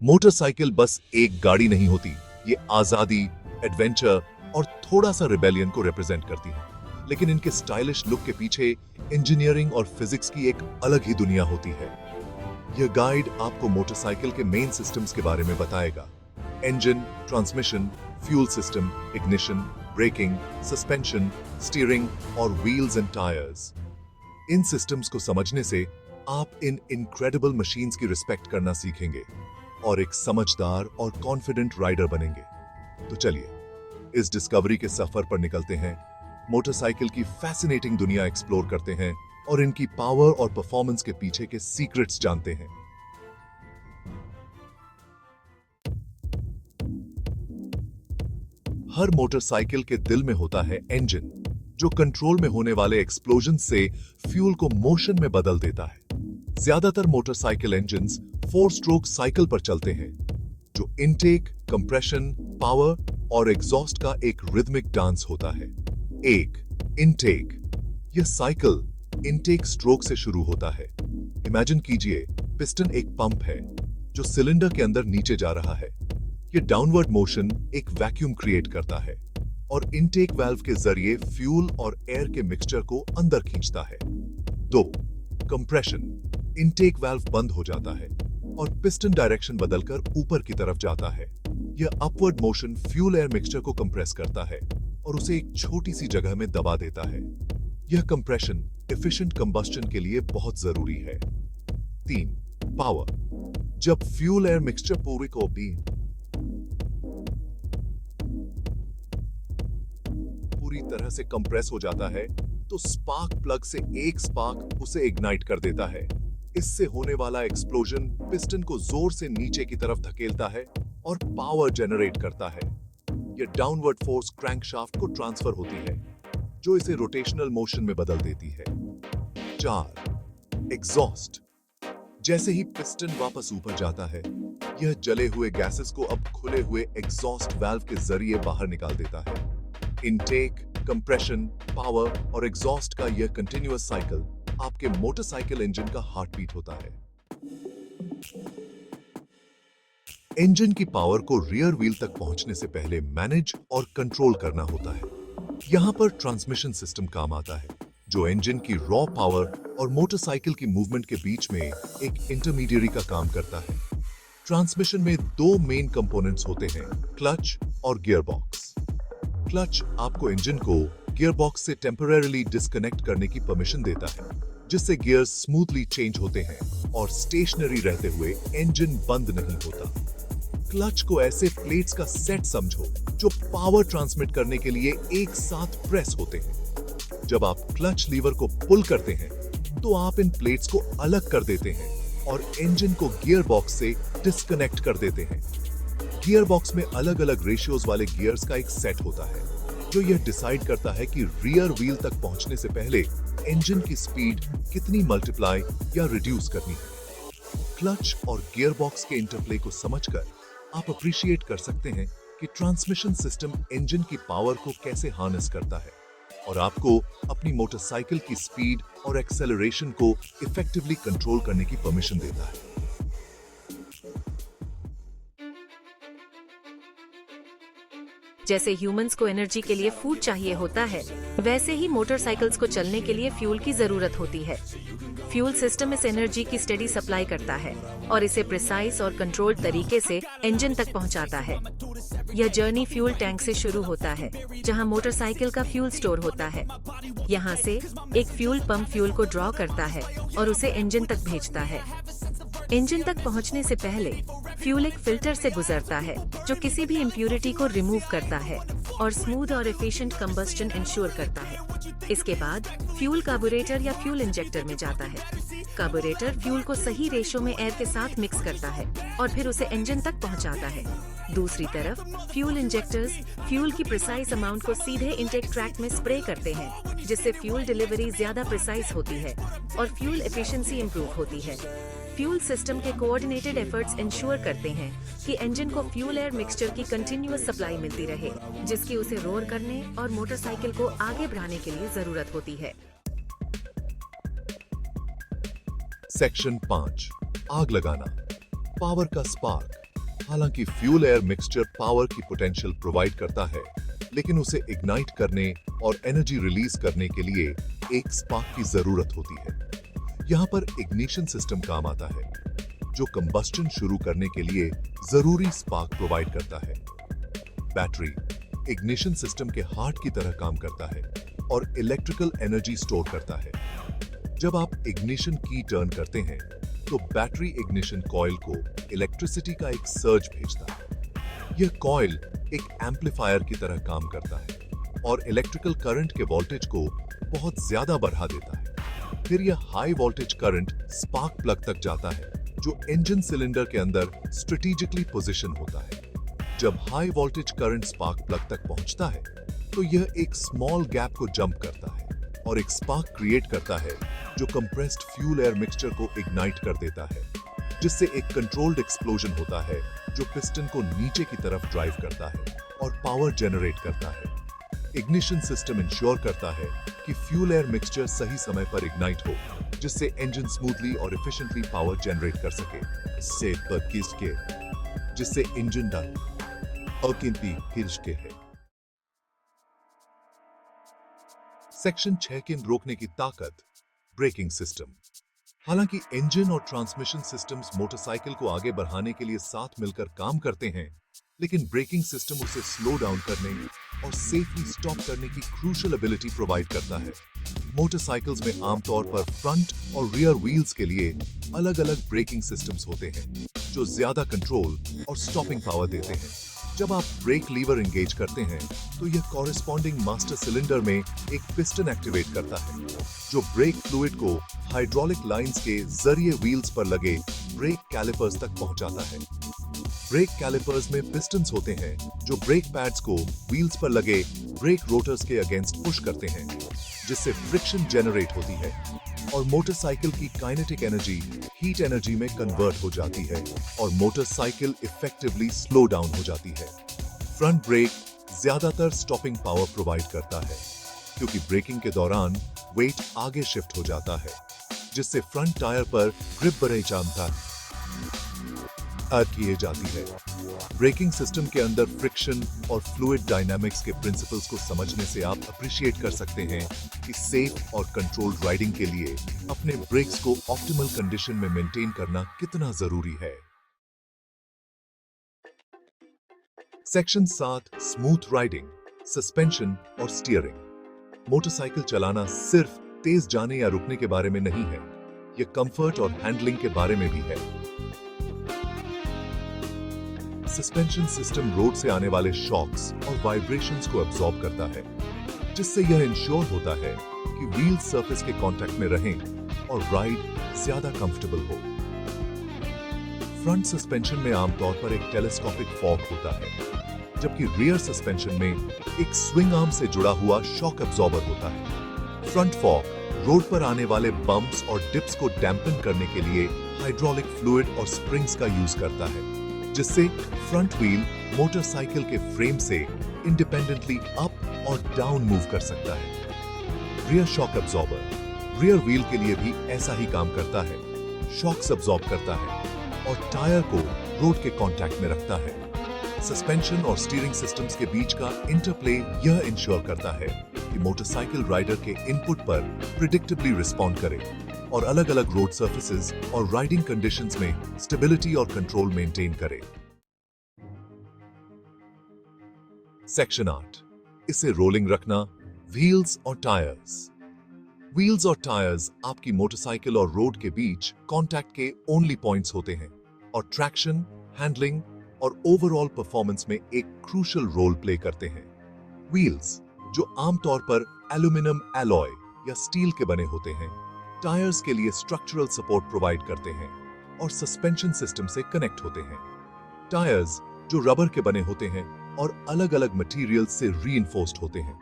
Motorcycle बस एक गाड़ी नहीं होती, ये आजादी, एडवेंचर और थोड़ा सा रिबेलियन को रिप्रेजेंट करती है। लेकिन इनके स्टाइलिश लुक के पीछे इंजीनियरिंग और फिजिक्स की एक अलग ही दुनिया होती है। यह गाइड आपको मोटरसाइकिल के मेन सिस्टम्स के बारे में बताएगा। Engine, transmission, fuel system, ignition, braking, suspension, steering और व्हील्स एंड टायर्स। इन सिस्टम्स को समझने से आप इन इनक्रेडिबल मशीन्स की रिस्पेक्ट करना सीखेंगे और एक समझदार और कॉन्फिडेंट राइडर बनेंगे। तो चलिए इस डिस्कवरी के सफर पर निकलते हैं, मोटरसाइकिल की फैसिनेटिंग दुनिया एक्सप्लोर करते हैं और इनकी पावर और परफॉर्मेंस के पीछे के सीक्रेट्स जानते हैं। हर मोटरसाइकिल के दिल में होता है इंजन, जो कंट्रोल में होने वाले एक्सप्लोजन से फ्यूल को मोशन में बदल देता है। ज्यादातर मोटरसाइकिल इंजन्स 4 स्ट्रोक साइकिल पर चलते हैं, जो इनटेक, कंप्रेशन, पावर और एग्जॉस्ट का एक रिदमिक डांस होता है। एक इनटेक, यह साइकिल इनटेक स्ट्रोक से शुरू होता है। इमेजिन कीजिए, पिस्टन एक पंप है जो सिलेंडर के अंदर नीचे जा रहा है। यह डाउनवर्ड मोशन एक वैक्यूम क्रिएट करता है और इनटेक वाल्व के जरिए फ्यूल और एयर के मिक्सचर को अंदर खींचता है। 2 कंप्रेशन, इनटेक वाल्व बंद हो जाता है और पिस्टन डायरेक्शन बदलकर ऊपर की तरफ जाता है। यह upward motion fuel air mixture को कंप्रेस करता है और उसे एक छोटी सी जगह में दबा देता है। यह कंप्रेशन एफिशिएंट कंबस्टन के लिए बहुत जरूरी है। 3 पावर, जब फ्यूल एयर मिक्सचर पूरी तरह से कंप्रेस हो जाता है तो स्पार्क प्लग से एक स्पार्क उसे इग्नाइट कर देता है। इससे होने वाला एक्सप्लोजन पिस्टन को जोर से नीचे की तरफ धकेलता है और पावर जनरेट करता है। यह डाउनवर्ड फोर्स क्रैंकशाफ्ट को ट्रांसफर होती है, जो इसे रोटेशनल मोशन में बदल देती है। 4 एग्जॉस्ट, जैसे ही पिस्टन वापस ऊपर जाता है, यह जले हुए गैसेस को अब खुले हुए एग्जॉस्ट वाल्व के जरिए बाहर निकाल देता है। इनटेक, कंप्रेशन, पावर और एग्जॉस्ट का यह कंटिन्यूअस साइकिल आपके मोटरसाइकिल इंजन का हार्ट बीट होता है। इंजन की पावर को रियर व्हील तक पहुंचने से पहले मैनेज और कंट्रोल करना होता है। यहां पर ट्रांसमिशन सिस्टम काम आता है, जो इंजन की रॉ पावर और मोटरसाइकिल की मूवमेंट के बीच में एक इंटरमीडिएरी का काम करता है। ट्रांसमिशन में 2 मेन कंपोनेंट्स होते हैं, क्लच और गियरबॉक्स। क्लच आपको इंजन को गियरबॉक्स से टेम्परेरीली डिस्कनेक्ट करने की परमिशन देता है, जिससे गियर्स स्मूथली चेंज होते हैं और स्टेशनरी रहते हुए इंजन बंद नहीं होता। क्लच को ऐसे प्लेट्स का सेट समझो जो पावर ट्रांसमिट करने के लिए एक साथ प्रेस होते हैं। जब आप क्लच लीवर को पुल करते हैं तो आप इन प्लेट्स को अलग कर देते हैं और इंजन को गियर बॉक्स से डिस्कनेक्ट कर देते हैं। गियर बॉक्स में अलग अलग रेशियोज वाले गियर्स का एक सेट होता है, जो यह डिसाइड करता है कि रियर व्हील तक पहुंचने से पहले इंजन की स्पीड कितनी मल्टीप्लाई या रिड्यूस करनी है। क्लच और गियर बॉक्स के इंटरप्ले को समझकर आप अप्रिशिएट कर सकते हैं कि ट्रांसमिशन सिस्टम इंजन की पावर को कैसे हार्नेस करता है और आपको अपनी मोटरसाइकिल की स्पीड और एक्सेलरेशन को इफेक्टिवली कंट्रोल करने की परमिशन देता है। जैसे ह्यूमंस को एनर्जी के लिए फूड चाहिए होता है, वैसे ही मोटरसाइकिल्स को चलने के लिए फ्यूल की जरूरत होती है। फ्यूल सिस्टम इस एनर्जी की स्टेडी सप्लाई करता है और इसे प्रिसाइज और कंट्रोल्ड तरीके से इंजन तक पहुंचाता है। यह जर्नी फ्यूल टैंक से शुरू होता है, जहां मोटरसाइकिल का फ्यूल स्टोर होता है। यहां से एक फ्यूल पंप फ्यूल को ड्रॉ करता है और उसे इंजन तक भेजता है। इंजन तक पहुंचने से पहले फ्यूल एक फिल्टर से गुजरता है, जो किसी भी इम्प्यूरिटी को रिमूव करता है और स्मूथ और एफिशिएंट कंबस्टन इंश्योर करता है। इसके बाद फ्यूल कार्बोरेटर या फ्यूल इंजेक्टर में जाता है। कार्बोरेटर फ्यूल को सही रेशो में एयर के साथ मिक्स करता है और फिर उसे इंजन तक पहुंचाता है। दूसरी तरफ फ्यूल इंजेक्टर्स फ्यूल की प्रिसाइज अमाउंट को सीधे इंटेक ट्रैक में स्प्रे करते हैं, जिससे फ्यूल डिलीवरी ज्यादा प्रिसाइज होती है और फ्यूल एफिशिएंसी इंप्रूव होती है। फ्यूल सिस्टम के कोऑर्डिनेटेड एफर्ट्स इंश्योर करते हैं कि इंजन को फ्यूल एयर मिक्सचर की कंटिन्यूअस सप्लाई मिलती रहे, जिसकी उसे रोर करने और मोटरसाइकिल को आगे बढ़ाने के लिए जरूरत होती है। सेक्शन 5, आग लगाना, पावर का स्पार्क। हालांकि फ्यूल एयर मिक्सचर पावर की पोटेंशियल प्रोवाइड करता है, लेकिन उसे इग्नाइट करने और एनर्जी रिलीज करने के लिए एक स्पार्क की जरूरत होती है। यहाँ पर इग्निशन सिस्टम काम आता है, जो कंबस्टन शुरू करने के लिए जरूरी स्पार्क प्रोवाइड करता है। बैटरी इग्निशन सिस्टम के हार्ट की तरह काम करता है और इलेक्ट्रिकल एनर्जी स्टोर करता है। जब आप इग्निशन की टर्न करते हैं, तो बैटरी इग्निशन कॉइल को इलेक्ट्रिसिटी का एक सर्ज भेजता है। यह कॉइल एक एम्पलीफायर की तरह काम करता है और इलेक्ट्रिकल करंट के वोल्टेज को बहुत ज्यादा बढ़ा देता है। फिर यह high voltage current spark plug तक जाता है, जो इंजन सिलेंडर के अंदर स्ट्रेटेजिकली पोजीशन होता है। जब high voltage current spark plug तक पहुंचता है, तो यह एक स्मॉल गैप को जंप करता है और एक स्पार्क क्रिएट करता है, जो कंप्रेस्ड फ्यूल एयर मिक्सचर को इग्नाइट कर देता है, जिससे एक कंट्रोल्ड एक्सप्लोजन होता है, जो पिस्टन को नीचे की तरफ ड्राइव करता है और पावर जनरेट करता है। इग्निशन सिस्टम इंश्योर करता है कि फ्यूल एयर मिक्सचर सही समय पर इग्नाइट हो, जिससे इंजन स्मूथली और एफिशिएंटली पावर जनरेट कर सके। इससे पर किसके जिससे इंजन डन अकिंती हिर्ज के है। सेक्शन 6 के रोकने की ताकत, ब्रेकिंग सिस्टम। हालांकि इंजन और ट्रांसमिशन सिस्टम्स मोटरसाइकिल को आगे बढ़ाने के लिए साथ मिलकर काम करते हैं, लेकिन ब्रेकिंग सिस्टम उसे स्लो डाउन करने और सेफली स्टॉप करने की क्रूशियल एबिलिटी प्रोवाइड करता है। मोटरसाइकिल्स में आमतौर पर फ्रंट और रियर व्हील्स के लिए अलग-अलग ब्रेकिंग सिस्टम्स होते हैं, जो ज्यादा कंट्रोल और स्टॉपिंग पावर देते हैं। जब आप ब्रेक लीवर एंगेज करते हैं, तो यह कॉरेस्पॉन्डिंग मास्टर सिलेंडर में एक पिस्टन एक्टिवेट करता है, जो ब्रेक फ्लूइड को हाइड्रोलिक लाइंस के जरिए व्हील्स पर लगे ब्रेक कैलिपर्स तक पहुंचाता है। ब्रेक कैलिपर्स में पिस्टन्स होते हैं, जो ब्रेक पैड्स को व्हील्स पर लगे ब्रेक रोटर्स के अगेंस्ट पुश करते हैं, जिससे फ्रिक्शन जनरेट होती है और मोटरसाइकिल की काइनेटिक एनर्जी हीट एनर्जी में कन्वर्ट हो जाती है और मोटरसाइकिल इफेक्टिवली स्लो डाउन हो जाती है। फ्रंट ब्रेक ज्यादातर स्टॉपिंग पावर प्रोवाइड करता है, क्योंकि ब्रेकिंग के दौरान वेट आगे शिफ्ट हो जाता है, जिससे फ्रंट टायर पर ग्रिप बढ़े जानता किए जाती है। ब्रेकिंग सिस्टम के अंदर फ्रिक्शन और फ्लूइड डायनामिक्स के प्रिंसिपल्स को समझने से आप अप्रिशिएट कर सकते हैं कि सेफ और कंट्रोल्ड राइडिंग के लिए अपने ब्रेक्स को ऑप्टिमल कंडीशन में मेंटेन करना कितना जरूरी है। सेक्शन 7, स्मूथ राइडिंग, सस्पेंशन और स्टीयरिंग। मोटरसाइकिल चलाना सिर्फ तेज जाने या रुकने के बारे में नहीं है, यह कंफर्ट और हैंडलिंग के बारे में भी है। सस्पेंशन सिस्टम रोड से आने वाले शॉक्स और वाइब्रेशंस को एब्जॉर्ब करता है, जिससे यह इंश्योर होता है कि व्हील सरफेस के कांटेक्ट में रहें और राइड ज्यादा कंफर्टेबल हो। फ्रंट सस्पेंशन में आमतौर पर एक टेलीस्कोपिक फॉर्क होता है, जबकि रियर सस्पेंशन में एक स्विंग आर्म से जुड़ा हुआ शॉक एब्जॉर्बर होता है। फ्रंट फॉर्क रोड पर आने वाले बम्प्स और डिप्स को डैम्पन करने के लिए हाइड्रोलिक फ्लूइड और स्प्रिंग्स का यूज करता है, जिससे फ्रंट व्हील मोटरसाइकिल के फ्रेम से इंडिपेंडेंटली अप और डाउन मूव कर सकता है। Rear shock absorber rear wheel के लिए भी ऐसा ही काम करता है, शॉक्स एब्जॉर्ब करता है और टायर को रोड के कांटेक्ट में रखता है। सस्पेंशन और स्टीयरिंग सिस्टम्स के बीच का इंटरप्ले यह इंश्योर करता है कि मोटरसाइकिल राइडर के इनपुट पर प्रिडिक्टेबली रिस्पॉन्ड करे और अलग-अलग रोड सर्फेसेस और राइडिंग कंडीशंस में स्टेबिलिटी और कंट्रोल मेंटेन करे। सेक्शन 8, इसे रोलिंग रखना, व्हील्स और टायर्स। व्हील्स और टायर्स आपकी मोटरसाइकिल और रोड के बीच कांटेक्ट के ओनली पॉइंट्स होते हैं और ट्रैक्शन, हैंडलिंग और ओवरऑल परफॉर्मेंस में एक क्रूशियल रोल प्ले करते हैं। व्हील्स, जो आमतौर पर एल्यूमिनियम एलॉय या स्टील के बने होते हैं, टायर्स के लिए स्ट्रक्चरल सपोर्ट प्रोवाइड करते हैं और सस्पेंशन सिस्टम से कनेक्ट होते हैं। टायर्स, जो रबर के बने होते हैं और अलग-अलग मटेरियल से रीइंफोर्स्ड होते हैं,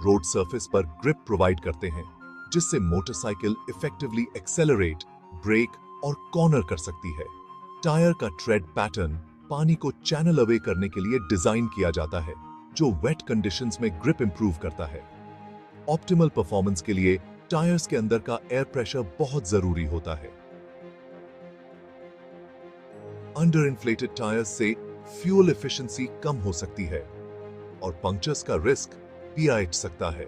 रोड सरफेस पर ग्रिप प्रोवाइड करते हैं, जिससे मोटरसाइकिल इफेक्टिवली एक्सेलरेट, ब्रेक और कॉर्नर कर सकती है। टायर का ट्रेड पैटर्न पानी को चैनल अवे करने के लिए डिजाइन किया जाता है, जो वेट कंडीशंस में ग्रिप इंप्रूव करता है। ऑप्टिमल परफॉर्मेंस के लिए टायर्स के अंदर का एयर प्रेशर बहुत जरूरी होता है। अंडर इन्फ्लेटेड टायर्स से फ्यूल एफिशिएंसी कम हो सकती है और पंक्चर्स का रिस्क भी आ सकता है,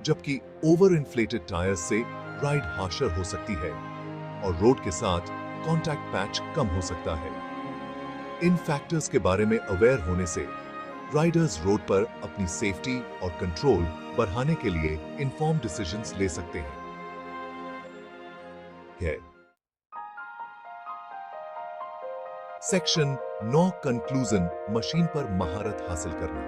जबकि ओवर इन्फ्लेटेड टायर्स से राइड हार्शर हो सकती है और रोड के साथ कॉन्टैक्ट पैच कम हो सकता है। इन फैक्टर्स के बारे में अवेयर होने से राइडर्स रोड पर अपनी सेफ्टी और कंट्रोल बढ़ाने के लिए इन्फॉर्म्ड डिसीजंस ले सकते हैं। सेक्शन 9 कंक्लूजन, मशीन पर महारत हासिल करना।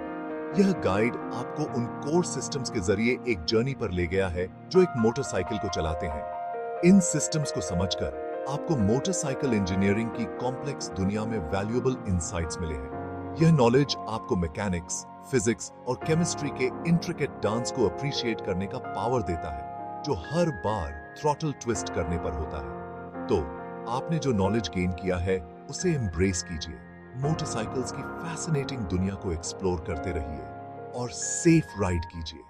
यह गाइड आपको उन कोर सिस्टम्स के जरिए एक जर्नी पर ले गया है जो एक मोटरसाइकिल को चलाते हैं। इन सिस्टम्स को समझकर आपको मोटरसाइकिल इंजीनियरिंग की कॉम्प्लेक्स दुनिया में वैल्यूएबल इंसाइट्स मिले हैं। यह नॉलेज आपको मैकेनिक्स, फिजिक्स और केमिस्ट्री के इंट्रिकेट डांस को अप्रिशिएट करने का पावर देता है, जो हर बार थ्रॉटल ट्विस्ट करने पर होता है। तो आपने जो नॉलेज गेन किया है उसे एम्ब्रेस कीजिए, मोटरसाइकिल्स की फैसिनेटिंग दुनिया को एक्सप्लोर करते रहिए और सेफ राइड कीजिए।